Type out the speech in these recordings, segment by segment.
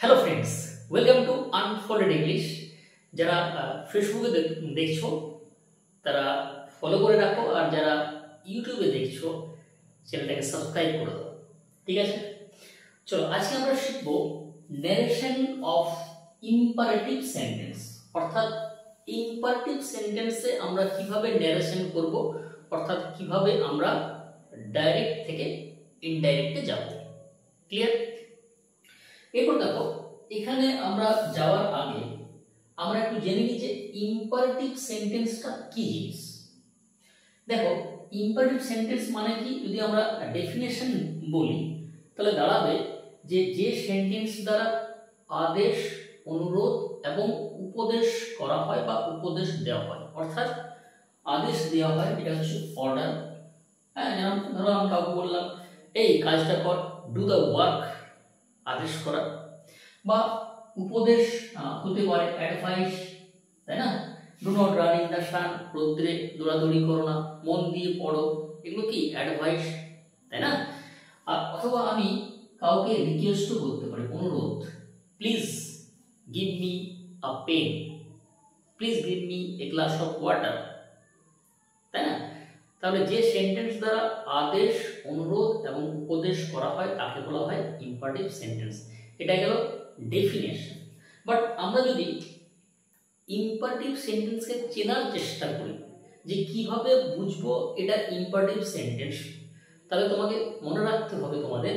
Hello friends, welcome to unfolded English. যারা ফেসবুকে দেখছো তারা ফলো করে রাখো, আর যারা ইউটিউবে দেখছো চ্যানেলটাকে সাবস্ক্রাইব করে দাও। ঠিক আছে, চলো আজকে আমরা শিখব ন্যারেশন অফ ইম্পারেটিভ সেন্টেন্স। অর্থাৎ ইম্পারেটিভ সেন্টেন্সে আমরা কিভাবে ন্যারেশন করব, অর্থাৎ কিভাবে আমরা ডাইরেক্ট থেকে ইনডাইরেক্টে যাব। ক্লিয়ার? এরপর দেখো, এখানে আমরা যাওয়ার আগে আমরা একটু জেনে নিই যে ইম্পারেটিভ সেন্টেন্সটা কি জিনিস। দেখো, ইম্পারেটিভ সেন্টেন্স মানে কি, যদি আমরা ডেফিনেশন বলি তাহলে দাঁড়াবে যে যে সেন্টেন্স দ্বারা আদেশ, অনুরোধ এবং উপদেশ করা হয় বা উপদেশ দেওয়া হয়। অর্থাৎ আদেশ দেওয়া হয়, এটা হচ্ছে অর্ডার। হ্যাঁ, যেমন ধরো আমি কাউকে বললাম এই কাজটা কর, ডু দ্য ওয়ার্ক, আদেশ করা। বা উপদেশ হতে পারে অ্যাডভাইস, তাই না? Do not run in the sun, রৌদ্রে দৌড়াদৌড়ি করো না, মন দিয়ে পড়ো, এগুলো কি অ্যাডভাইস, তাই না? আর অথবা আমি কাউকে রিকোয়েস্টও করতে পারি, অনুরোধ, please give me a pen, please give me a glass of water, তাই না? তাহলে যে সেন্টেন্স দ্বারা আদেশ, অনুরোধ এবং উপদেশ করা হয় তাকে বলা হয় ইম্পারেটিভ সেন্টেন্স। এটা গেল ডেফিনেশন। বাট আমরা যদি ইম্পারেটিভ সেন্টেন্সকে চেনার চেষ্টা করি যে কিভাবে বুঝবো এটা ইম্পারেটিভ সেন্টেন্স, তাহলে তোমাকে মনে রাখতে হবে তোমাদের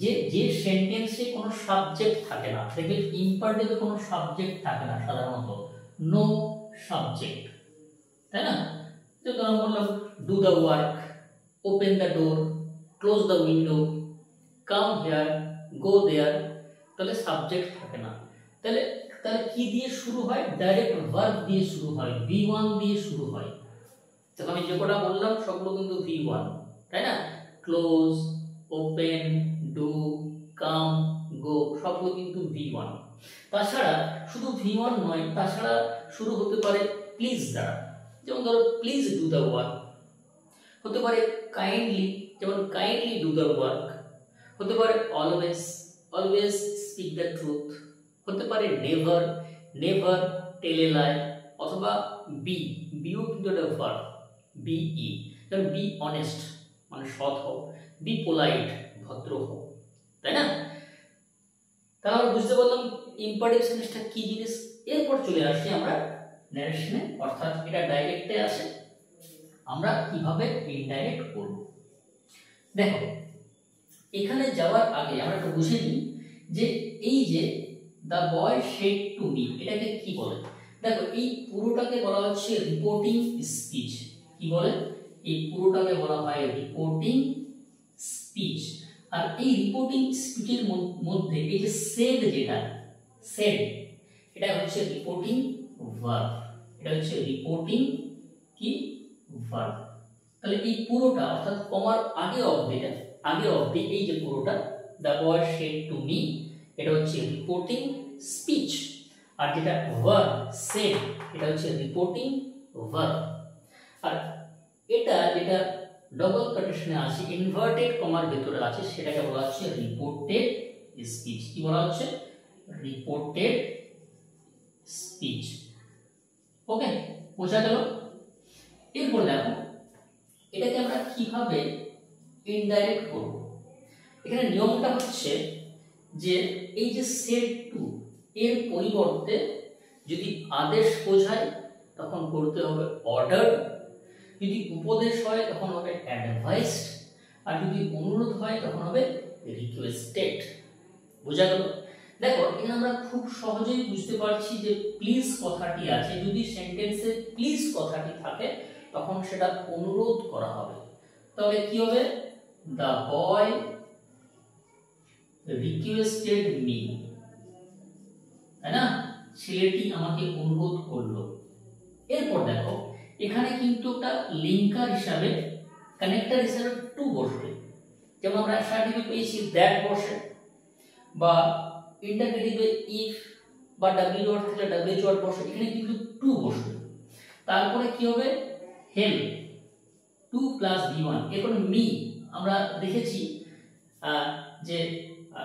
যে যে সেন্টেন্সে কোনো সাবজেক্ট থাকে না, দেখবে ইম্পারেটিভে কোনো সাবজেক্ট থাকে না সাধারণত, নো সাবজেক্ট, তাই না? যেমন আমরা বললাম do the work, open the door, close the window, come here, go there, তাহলে সাবজেক্ট থাকে না। তাহলে তাহলে কি দিয়ে শুরু হয়? ডাইরেক্ট ভার্ব দিয়ে শুরু হয়, V1 দিয়ে শুরু হয়। তাহলে আমি যে কটা বললাম সবগুলো কিন্তু V1, তাই না? ক্লোজ, ওপেন, ডু, কাম, গো সবগুলো কিন্তু V1। তাছাড়া শুধু V1 নয়, তাছাড়া শুরু হতে পারে প্লিজ দ্বারা। যেমন ধরো প্লিজ ডু দ্য ওয়ার্ক, হতে পারে কাইন্ডলি, যেমন কাইন্ডলি ডু দ্য ওয়ার্ক, হতে পারে always, always speak the truth, হতে পারে নেভার, নেভার টেল এ লাই, অথবা বি, বিও কিন্তু একটা ভার্ব, বিই, যেমন বি অনেস্ট মানে সৎ হও, বি পোলাইট ভদ্র হও, তাই না? তাহলে আমরা বুঝতে পারলাম ইম্পারেটিভ সেন্টেন্সটা কি জিনিস। এরপর চলে আসি আমরা ন্যারেশনে, অর্থাৎ এটা ডাইরেক্টে আসে, আমরা কিভাবে ইনডাইরেক্ট করব। দেখো, এখানে যাওয়ার আগে আমরা একটু বুঝে নিই যে এই যে the boy said to me, এটাকে কি বলে। দেখো, এই পুরোটাকে বলা হচ্ছে রিপোর্টিং স্পিচ। কি বলে? এই পুরোটাকে বলা হয় রিপোর্টিং স্পিচ। আর এই রিপোর্টিং স্পিচের মধ্যে এই যে সেড, যেটা সেড, এটা হচ্ছে রিপোর্টিং ভার্ব, এটা হচ্ছে রিপোর্টিং কি ভার্ব। তাহলে এই পুরোটা অর্থাৎ কমার আগে অবধি এই যে পুরোটা the boy said to me, এটা হচ্ছে রিপোর্টিং স্পিচ। আর যেটা ভার্ব সেড, এটা হচ্ছে রিপোর্টিং ভার্ব। আর এটা যেটা ডবল কোটেশনে আছে, ইনভার্টেড কমার ভিতরে আছে, সেটাকে বলা হচ্ছে রিপোর্টেড স্পিচ। কি বলা হচ্ছে? Reported speech. ওকে, বোঝা গেল? এরপর দেখো, এটাকে আমরা কিভাবে ইনডাইরেক্ট করব। এখানে নিয়মটা হচ্ছে যে এই যে সেড টু, এর পরিবর্তে যদি আদেশ বোঝায় তখন করতে হবে অর্ডার, যদি উপদেশ হয় তখন হবে অ্যাডভাইসড, আর যদি অনুরোধ হয় তখন হবে রিকোয়েস্টেড। বোঝা গেল? দেখো, এখানে আমরা খুব সহজেই বুঝতে পারছি যে প্লিজ কথাটি আছে, যদি সেন্টেন্সে প্লিজ কথাটি থাকে তখন সেটা অনুরোধ করা হবে। তাহলে কি হবে? দ্য বয় রিকোয়েস্টেড মি, তাই না? ছেলেটি আমাকে অনুরোধ করলো। এরপর দেখো, এখানে কিন্তু একটা লিঙ্কার হিসাবে, কানেক্টর হিসাবে টু বসবে। যেমন আমরা অ্যাসার্টিভে পেয়েছি দ্যাট বসে, বা ইন্টারগেটিভে ইফ বা ডাব্লিউ ওয়ার্ড থেকে ডাব্লিউ ওয়ার্ড বসে, এখানে কিন্তু টু বসবে। তারপরে কি হবে? Help, to plus V1। এরপর মি, আমরা দেখেছি যে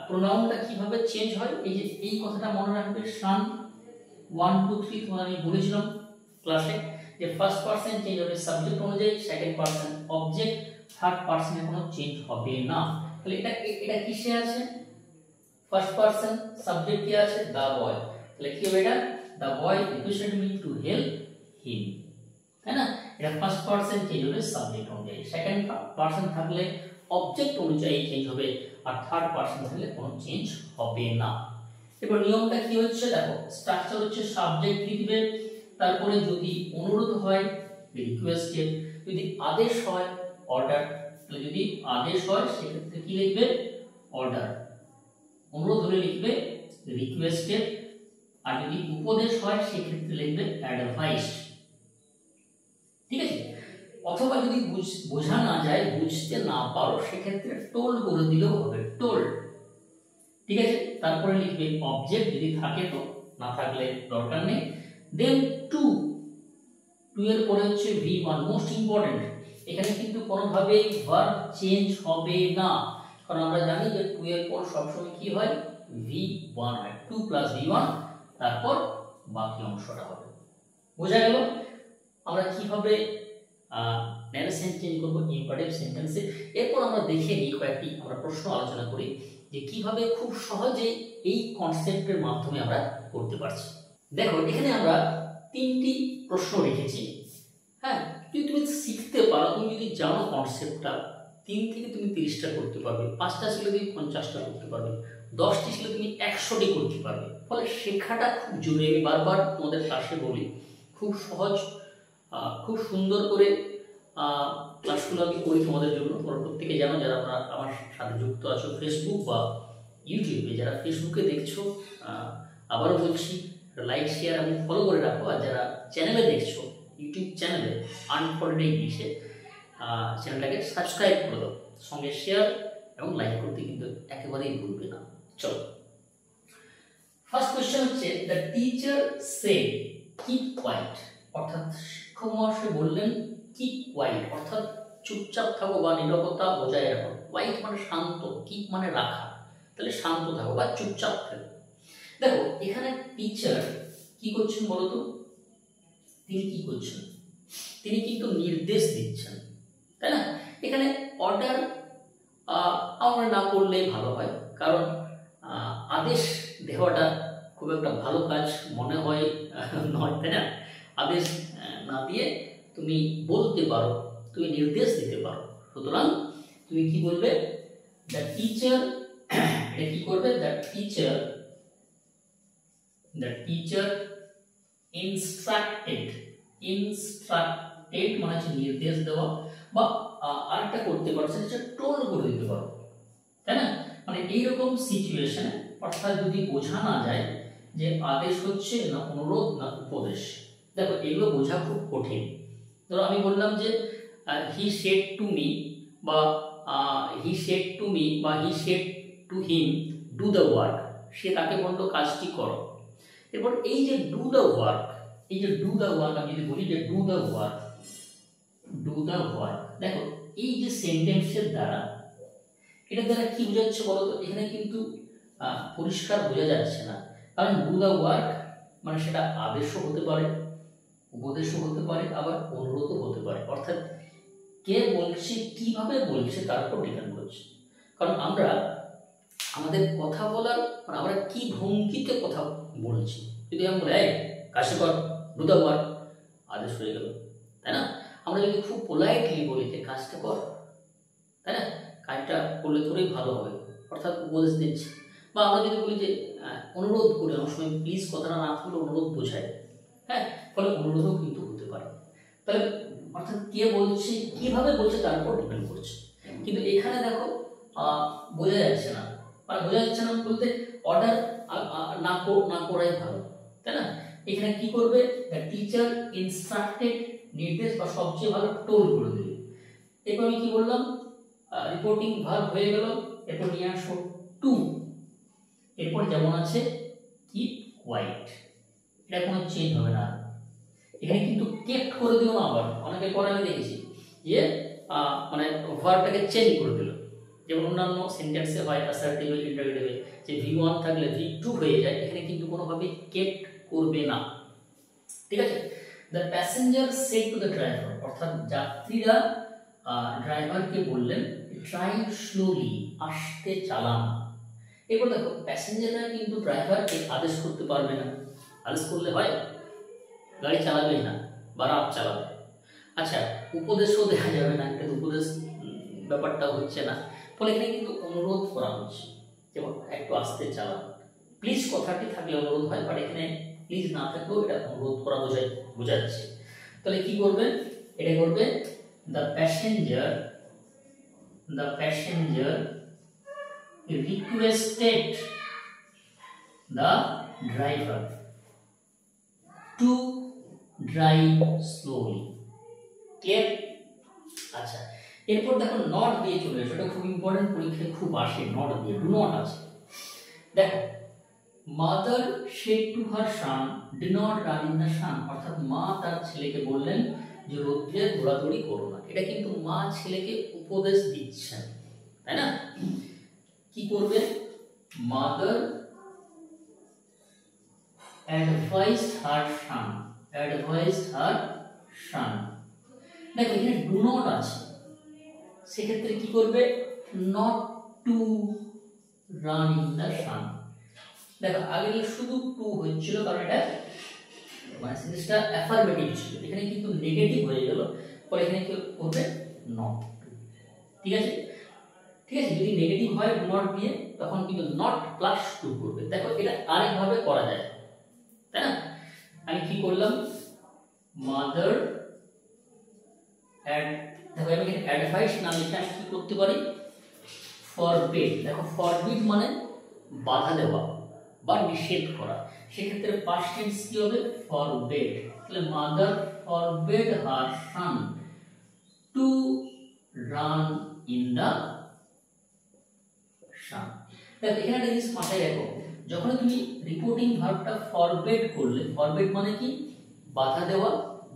প্রোনাউনটা কিভাবে চেঞ্জ হয়, এই যে এই কথাটা মনে রাখবে, সান 1 2 3 তোমাদের আমি বলেছিলাম ক্লাসে যে ফার্স্ট পারসন চেঞ্জ হবে সাবজেক্ট অনুযায়ী, সেকেন্ড পারসন অবজেক্ট, থার্ড পারসনে কোনো চেঞ্জ হবে না। তাহলে এটা কিসে আছে, ফার্স্ট পারসন সাবজেক্ট কি আছে, দা বয়, তাহলে কি হবে এটা, the boy requested me to help him, তাই না? এটা ফার্স্ট পারসন চেঞ্জ হবে সাবজেক্ট অনুযায়ী, সেকেন্ড পারসন থাকলে অবজেক্ট অনুযায়ী চেঞ্জ হবে, আর থার্ড পারসন থাকলে কোনো চেঞ্জ হবে না। এবার নিয়মটা কি হচ্ছে দেখো, স্ট্রাকচার হচ্ছে সাবজেক্ট লিখবে, তারপরে যদি অনুরোধ হয় রিকোয়েস্টেড, যদি আদেশ হয় অর্ডার, তাহলে যদি আদেশ হয় সেক্ষেত্রে কি লিখবে, অর্ডার, অনুরোধ হলে লিখবে রিকোয়েস্টেড, আর যদি উপদেশ হয় সেক্ষেত্রে লিখবে অ্যাডভাইস, ঠিক আছে? অথবা যদি বোঝা না যায়, বুঝতে না পারো, সেক্ষেত্রে টোল্ড করে দিলেও হবে, টোল্ড, ঠিক আছে? তারপরে লিখবে অবজেক্ট যদি থাকে, তো না থাকলে দরকার নেই, দেন টু এর পরে হচ্ছে V1, মোস্ট ইম্পর্টেন্ট, এখানে কিন্তু কোনোভাবেই ভার্ব চেঞ্জ হবে না, কারণ আমরা জানি যে টু এর পর সবসময় কি হয়, V1 হয়, 2 + V1, তারপর বাকি অংশটা হবে। বোঝা গেল আমরা কিভাবে ন্যারেশন চেঞ্জ করব ইম্পারেটিভ সেন্টেন্সে। এরপর আমরা দেখে নিই কয়েকটি আমরা প্রশ্ন আলোচনা করি যে কিভাবে খুব সহজে এই কনসেপ্টের মাধ্যমে আমরা করতে পারছি। দেখো এখানে আমরা 3টি প্রশ্ন রেখেছি, হ্যাঁ? যদি তুমি শিখতে পারো, তুমি যদি জানো কনসেপ্টটা, 3 থেকে তুমি 30টা করতে পারবে, 5টা ছিল তুমি 50টা করতে পারবে, 10টি ছিল তুমি 100টি করতে পারবে। ফলে শেখাটা খুব জরুরি, আমি বারবার তোমাদের ক্লাসে বলি, খুব সহজ, খুব সুন্দর করে ক্লাসগুলো আমি করি তোমাদের জন্য। তোমরা প্রত্যেকে জানো, যারা আমার সাথে যুক্ত আছো ফেসবুক বা ইউটিউবে, যারা ফেসবুকে দেখছো আবারও বলছি লাইক শেয়ার এবং ফলো করে রাখো, আর যারা চ্যানেলে দেখছো ইউটিউব চ্যানেলে আনফোল্ডেড ইংলিশে, চ্যানেলটাকে সাবস্ক্রাইব করে দাও, সঙ্গে শেয়ার এবং লাইক করতে কিন্তু একেবারেই ভুলবে না। চলো, ফার্স্ট কোশ্চেন হচ্ছে the teacher said keep quiet, অর্থাৎ শিক্ষক মহাশয় বললেন কিপ কোয়াইট, অর্থাৎ চুপচাপ থাকো বা নীরবতা বজায় রাখো। কোয়াইট মানে শান্ত, কিপ মানে রাখা, তাহলে শান্ত থাকো বা চুপচাপ থাকো। দেখো এখানে টিচার কি করছেন বলতো, তিনি কি করছেন, তিনি কিন্তু নির্দেশ দিচ্ছেন, তাই না? এখানে অর্ডার আমরা না করলে ভালো হয়, কারণ আদেশ দেওয়াটা খুব একটা ভালো কাজ মনে হয় নয়, তাই না? আদেশ না দিয়ে তুমি বলতে পারো, তুমি নির্দেশ দিতে পারো, সুতরাং তুমি কি বলবে, দ্য টিচার, এটা কি করবে, দ্য টিচার ইনস্ট্রাক্টেড, ইনস্ট্রাক্টেড মানে হচ্ছে নির্দেশ দেওয়া, বা আরেকটা করতে পারো সেটা হচ্ছে টোল্ড করে দিতে পারো, তাই না? মানে এইরকম সিচুয়েশনে, অর্থাৎ যদি বোঝা না যায় যে আদেশ হচ্ছে না অনুরোধ না উপদেশ, দেখো এগুলো বোঝা খুব কঠিন। ধরো আমি বললাম যে হি সেড টু মি, বা হি সেড টু মি, বা he said to him do the work, সে তাকে বললো কাজটি করো। এরপর এই যে ডু দ্য ওয়ার্ক, এই যে ডু দ্য ওয়ার্ক, আমি যদি বলি যে ডু দ্য ওয়ার্ক, দেখো এই যে সেন্টেন্সের দ্বারা, এটার দ্বারা কি বোঝাচ্ছে বলো তো, এখানে কিন্তু পরিষ্কার বোঝা যাচ্ছে না, কারণ ডু দ্য ওয়ার্ক মানে সেটা আদেশও হতে পারে, উপদেশও হতে পারে, আবার অনুরোধও হতে পারে, অর্থাৎ কে বলছে, কিভাবে বলছে তার উপর ডিপেন্ড করছে। কারণ আমরা আমাদের কথা বলার, মানে আমরা কি ভঙ্গিতে কথা বলছি, যদি আমরা বলি কাজটা কর, ডু দ্য ওয়ার্ক, আদেশ হয়ে গেল, তাই না? আমরা যদি খুব পোলাইটলি বলি যে কাজটা কর, তাই না, কাজটা করলে তোরই ভালো হবে, অর্থাৎ উপদেশ দিচ্ছি। বা আমরা যদি বলি যে অনুরোধ করি, অনেক সময় প্লিজ কথাটা না থাকলে অনুরোধ বোঝায়, হ্যাঁ, ফলে অনুরোধও কিন্তু হতে পারে। তাহলে অর্থাৎ কে বলছে, কিভাবে বলছে তার উপর ডিপেন্ড করছে। কিন্তু এখানে দেখো বোঝা যাচ্ছে না, মানে বোঝা যাচ্ছে না বলতে অর্ডার না করাই ভালো, তাই না? এখানে কি করবে, দ্য টিচার ইনস্ট্রাক্টেড, নির্দেশ বা সবচেয়ে ভালো টোল্ড করে দিবে। এরপর আমি কি বললাম, রিপোর্টিং ভার্ব হয়ে গেল, এরপর নিয়ে আসো টু, এরপর যেমন আছে কিপ কোয়াইট, এটা কোনো চেঞ্জ হবে না। এখানে কিন্তু কেপ্ট করে দিও না, আবার অনেকে পরে আমি দেখেছি যে মানে ভার্বটাকে চেঞ্জ করে দিল, যেমন অন্যান্য সেন্টেন্সে হয় অ্যাসার্টিভ ইন্টারোগেটিভ যে V1 থাকলে V2 হয়ে যায়, এখানে কিন্তু কোনোভাবে কেপ্ট করবে না। ঠিক আছে, the passenger said to the driver, অর্থাৎ যাত্রীরা ড্রাইভারকে বললেন ড্রাইভ স্লোলি, আস্তে চালান। এরপর দেখো প্যাসেঞ্জাররা কিন্তু ড্রাইভারকে আদেশ করতে পারবে না, আদেশ করলে হয় গাড়ি চালাবেই না বা রাত চালাবে। আচ্ছা, উপদেশও দেওয়া যাবে না, এটা উপদেশ ব্যাপারটা হচ্ছে না, ফলে এখানে কিন্তু অনুরোধ করা হচ্ছে, যেমন একটু আস্তে চালান। প্লিজ কথাটি থাকলে অনুরোধ হয়, বাট এখানে প্লিজ না থাকলেও এটা অনুরোধ করা বোঝাচ্ছে। তাহলে কি করবে, এটা করবে the passenger requested the driver to drive slowly. Clear? আচ্ছা, এরপর দেখো নট দিয়ে চলে এসো, এটা খুব ইম্পর্টেন্ট, পরীক্ষায় খুব আসে নট দিয়ে। ডু নট আছে, দেখো mother said to her son do not run in the sun, অর্থাৎ মা তার ছেলেকে বললেন যে রোদ্রে দৌড়াদৌড়ি করো না। এটা কিন্তু মা ছেলেকে উপদেশ দিচ্ছেন, তাই না? কি করবে, মাদার advised her son, দেখো এখানে ডু নট আছে, সেক্ষেত্রে কি করবে, not to run in the সান। দেখো আগে শুধু টু হচ্ছিল, কারণ এটা মানে সেন্টেন্সটা অ্যাফারমেটিভ ছিল, এখানে কিন্তু নেগেটিভ হয়ে গেল, ফলে এখানে কি করবে, নট টু। ঠিক আছে, ঠিক আছে, যদি নেগেটিভ হয় ডু নট দিয়ে, তখন কিন্তু নট প্লাস টু করবে। দেখো এটা আরেকভাবে করা যায়, তাই না? আমি কি করলাম, মাদার দেখো আমি এখানে অ্যাডভাইস না লিখে আমি কি করতে পারি, ফরবিড। দেখো ফরবিড মানে বাধা দেওয়া বা নিষেধ করা, সেক্ষেত্রে পাস্ট টেন্স কি হবে, ফরবিড। তাহলে mother forbid her son to run in the sun. দেখো এখানে একটা জিনিস মাথায় রাখো, যখন তুমি রিপোর্টিং ভার্বটা ফরবিড করলে, ফরবিড মানে কি, বাধা দেওয়া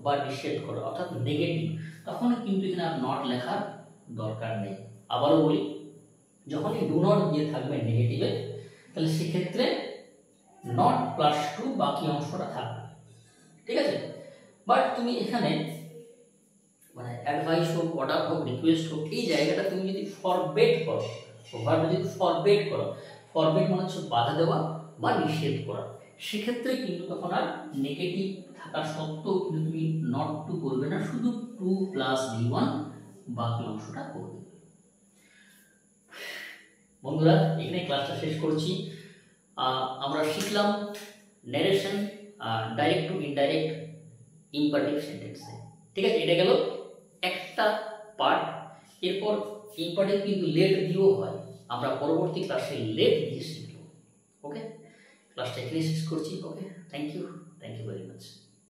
বা নিষেধ করা, অর্থাৎ নেগেটিভ, তখন কিন্তু এখানে আর নট লেখার দরকার নেই। আবারও বলি, যখন এই ডু নট দিয়ে থাকবে নেগেটিভে, তাহলে সেক্ষেত্রে নট প্লাস টু বাকি অংশটা থাকবে। ঠিক আছে, বাট তুমি এখানে মানে অ্যাডভাইস হোক, অর্ডার হোক, রিকোয়েস্ট হোক, এই জায়গাটা তুমি যদি ফরবিড করো, ভার্ব যদি ফরবিড করো, ফরবিড মানে হচ্ছে বাধা দেওয়া বা নিষেধ করা, সেক্ষেত্রে কিন্তু তখন আর নেগেটিভ থাকা সত্ত্বেও কিন্তু তুমি নট টু করবে না, শুধু টু প্লাস V1 বাকি অংশটা করবে। বন্ধুরা এখানে ক্লাসটা শেষ করছি। আমরা শিখলাম narration, direct two indirect, imperative সেন্টেন্সে। ঠিক আছে, এটা গেল একটা পার্ট। এরপর ইম্পারেটিভ কিন্তু লেট দিয়েও হয়, আমরা পরবর্তী ক্লাসে লেট দিয়ে শিখব। ওকে, ক্লাসটা এখানে শেষ করছি। ওকে, থ্যাংক ইউ ভেরি মাচ।